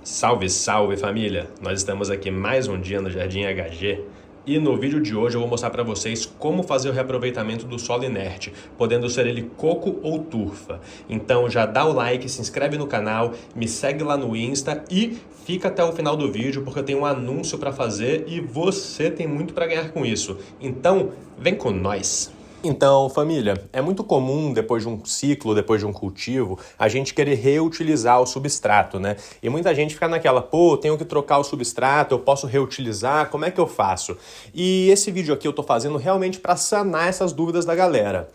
Salve, salve família! Nós estamos aqui mais um dia no Jardim HG e no vídeo de hoje eu vou mostrar para vocês como fazer o reaproveitamento do solo inerte, podendo ser ele coco ou turfa. Então já dá o like, se inscreve no canal, me segue lá no Insta e fica até o final do vídeo porque eu tenho um anúncio para fazer e você tem muito para ganhar com isso. Então vem com nós! Então, família, é muito comum, depois de um ciclo, depois de um cultivo, a gente querer reutilizar o substrato, né? E muita gente fica naquela, pô, tenho que trocar o substrato, eu posso reutilizar, como é que eu faço? E esse vídeo aqui eu tô fazendo realmente para sanar essas dúvidas da galera.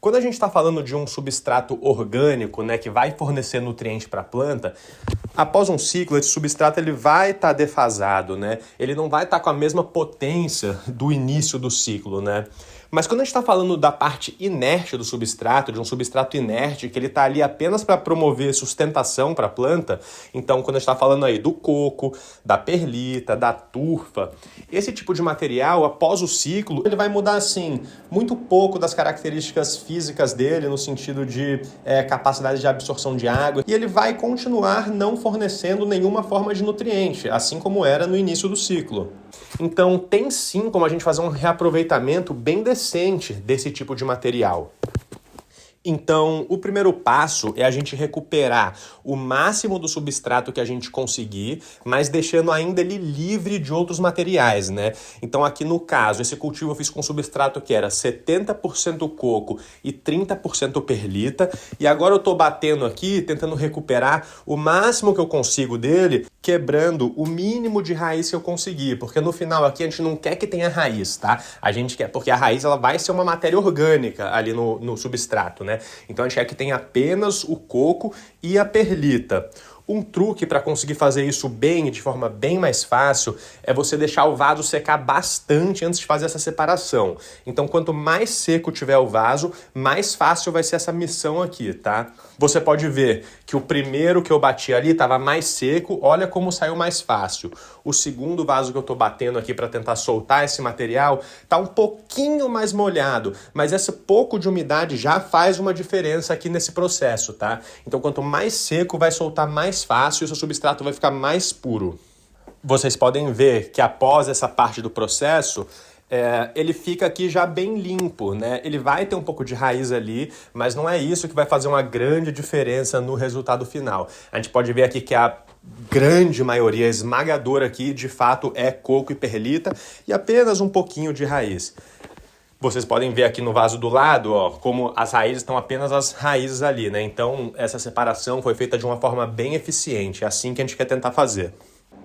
Quando a gente está falando de um substrato orgânico, né, que vai fornecer nutriente para a planta, após um ciclo, esse substrato ele vai estar defasado, né? Ele não vai estar com a mesma potência do início do ciclo, né? Mas quando a gente está falando da parte inerte do substrato, de um substrato inerte, que ele está ali apenas para promover sustentação para a planta, então quando a gente está falando aí do coco, da perlita, da turfa, esse tipo de material, após o ciclo, ele vai mudar, assim, muito pouco das características físicas dele, no sentido de capacidade de absorção de água, e ele vai continuar não fornecendo nenhuma forma de nutriente, assim como era no início do ciclo. Então tem sim como a gente fazer um reaproveitamento bem decente desse tipo de material. Então, o primeiro passo é a gente recuperar o máximo do substrato que a gente conseguir, mas deixando ainda ele livre de outros materiais, né? Então, aqui no caso, esse cultivo eu fiz com substrato que era 70% coco e 30% perlita, e agora eu tô batendo aqui, tentando recuperar o máximo que eu consigo dele, quebrando o mínimo de raiz que eu conseguir, porque no final aqui a gente não quer que tenha raiz, tá? A gente quer, porque a raiz ela vai ser uma matéria orgânica ali no substrato, né? Então a gente quer que tenha apenas o coco e a perlita. Um truque para conseguir fazer isso bem e de forma bem mais fácil é você deixar o vaso secar bastante antes de fazer essa separação. Então, quanto mais seco tiver o vaso, mais fácil vai ser essa missão aqui, tá? Você pode ver que o primeiro que eu bati ali estava mais seco, olha como saiu mais fácil. O segundo vaso que eu estou batendo aqui para tentar soltar esse material está um pouquinho mais molhado, mas esse pouco de umidade já faz uma diferença aqui nesse processo, tá? Então, quanto mais seco, vai soltar mais fácil e o seu substrato vai ficar mais puro. Vocês podem ver que após essa parte do processo, ele fica aqui já bem limpo, né? Ele vai ter um pouco de raiz ali, mas não é isso que vai fazer uma grande diferença no resultado final. A gente pode ver aqui que a grande maioria esmagadora aqui, de fato, é coco e perlita e apenas um pouquinho de raiz. Vocês podem ver aqui no vaso do lado, ó, como as raízes estão apenas as raízes ali, né? Então, essa separação foi feita de uma forma bem eficiente. É assim que a gente quer tentar fazer.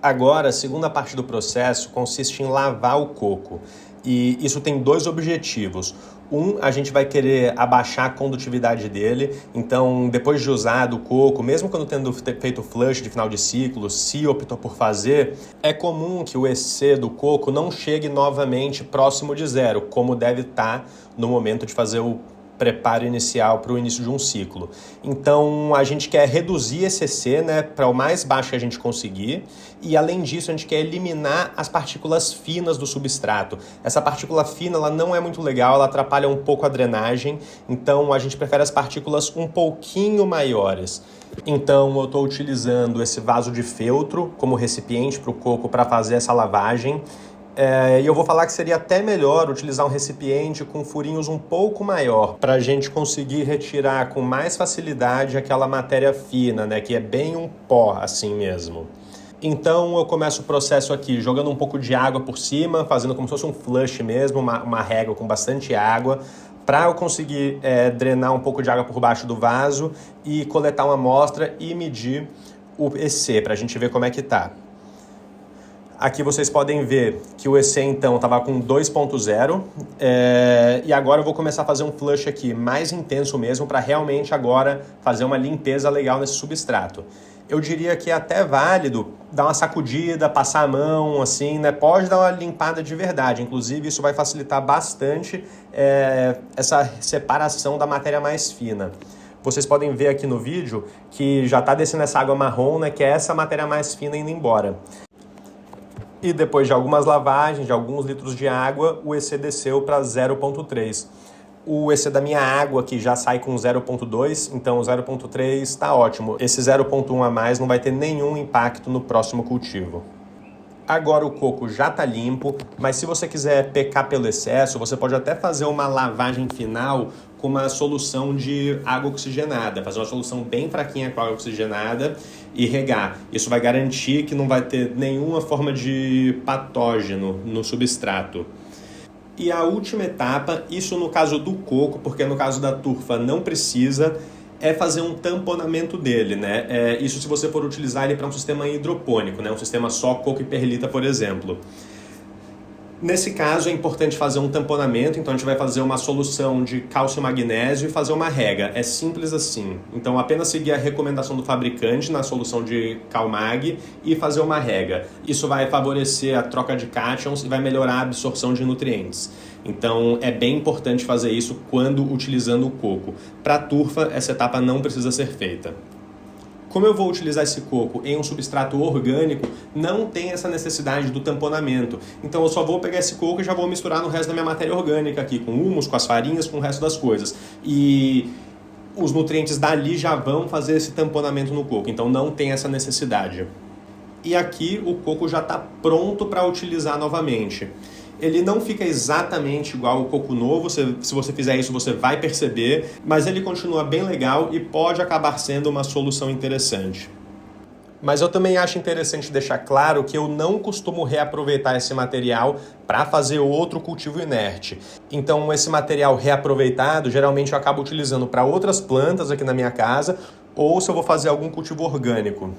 Agora, a segunda parte do processo consiste em lavar o coco. E isso tem dois objetivos. Um, a gente vai querer abaixar a condutividade dele. Então, depois de usar do coco, mesmo quando tendo feito flush de final de ciclo, se optou por fazer, é comum que o EC do coco não chegue novamente próximo de zero, como deve estar no momento de fazer o preparo inicial para o início de um ciclo. Então, a gente quer reduzir esse EC, né, para o mais baixo que a gente conseguir, e além disso, a gente quer eliminar as partículas finas do substrato. Essa partícula fina, ela não é muito legal, ela atrapalha um pouco a drenagem, então a gente prefere as partículas um pouquinho maiores. Então, eu estou utilizando esse vaso de feltro como recipiente para o coco para fazer essa lavagem. E eu vou falar que seria até melhor utilizar um recipiente com furinhos um pouco maior para a gente conseguir retirar com mais facilidade aquela matéria fina, né, que é bem um pó assim mesmo. Então eu começo o processo aqui jogando um pouco de água por cima, fazendo como se fosse um flush mesmo, uma régua com bastante água, para eu conseguir drenar um pouco de água por baixo do vaso e coletar uma amostra e medir o EC para a gente ver como é que tá. Aqui vocês podem ver que o EC então estava com 2.0 e agora eu vou começar a fazer um flush aqui mais intenso mesmo para realmente agora fazer uma limpeza legal nesse substrato. Eu diria que é até válido dar uma sacudida, passar a mão, assim, né? Pode dar uma limpada de verdade, inclusive isso vai facilitar bastante essa separação da matéria mais fina. Vocês podem ver aqui no vídeo que já está descendo essa água marrom, né? Que é essa matéria mais fina indo embora. E depois de algumas lavagens, de alguns litros de água, o EC desceu para 0.3. Esse da minha água aqui já sai com 0,2, então 0,3 está ótimo. Esse 0,1 a mais não vai ter nenhum impacto no próximo cultivo. Agora o coco já está limpo, mas se você quiser pecar pelo excesso, você pode até fazer uma lavagem final com uma solução de água oxigenada. Fazer uma solução bem fraquinha com água oxigenada e regar. Isso vai garantir que não vai ter nenhuma forma de patógeno no substrato. E a última etapa, isso no caso do coco, porque no caso da turfa não precisa, é fazer um tamponamento dele, né? Isso se você for utilizar ele para um sistema hidropônico, né? Um sistema só coco e perlita, por exemplo. Nesse caso é importante fazer um tamponamento, então a gente vai fazer uma solução de cálcio e magnésio e fazer uma rega. É simples assim. Então apenas seguir a recomendação do fabricante na solução de Calmag e fazer uma rega. Isso vai favorecer a troca de cátions e vai melhorar a absorção de nutrientes. Então é bem importante fazer isso quando utilizando o coco. Para a turfa, essa etapa não precisa ser feita. Como eu vou utilizar esse coco em um substrato orgânico, não tem essa necessidade do tamponamento. Então eu só vou pegar esse coco e já vou misturar no resto da minha matéria orgânica aqui, com humus, com as farinhas, com o resto das coisas. E os nutrientes dali já vão fazer esse tamponamento no coco, então não tem essa necessidade. E aqui o coco já está pronto para utilizar novamente. Ele não fica exatamente igual ao coco novo, se você fizer isso você vai perceber, mas ele continua bem legal e pode acabar sendo uma solução interessante. Mas eu também acho interessante deixar claro que eu não costumo reaproveitar esse material para fazer outro cultivo inerte. Então esse material reaproveitado, geralmente eu acabo utilizando para outras plantas aqui na minha casa, ou se eu vou fazer algum cultivo orgânico.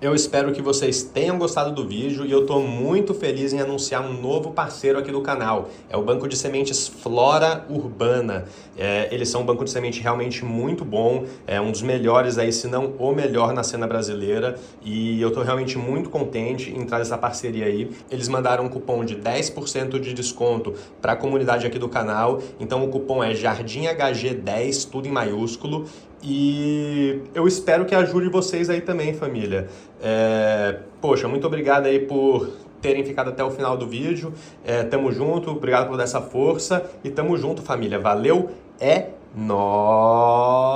Eu espero que vocês tenham gostado do vídeo e eu estou muito feliz em anunciar um novo parceiro aqui do canal. É o Banco de Sementes Flora Urbana. Eles são um banco de semente realmente muito bom, é um dos melhores aí, se não o melhor na cena brasileira. E eu estou realmente muito contente em trazer essa parceria aí. Eles mandaram um cupom de 10% de desconto para a comunidade aqui do canal. Então o cupom é JardimHG10, tudo em maiúsculo. E eu espero que ajude vocês aí também, família. Poxa, muito obrigado aí por terem ficado até o final do vídeo. Tamo junto, obrigado por dar essa força. E tamo junto, família. Valeu, é nóis!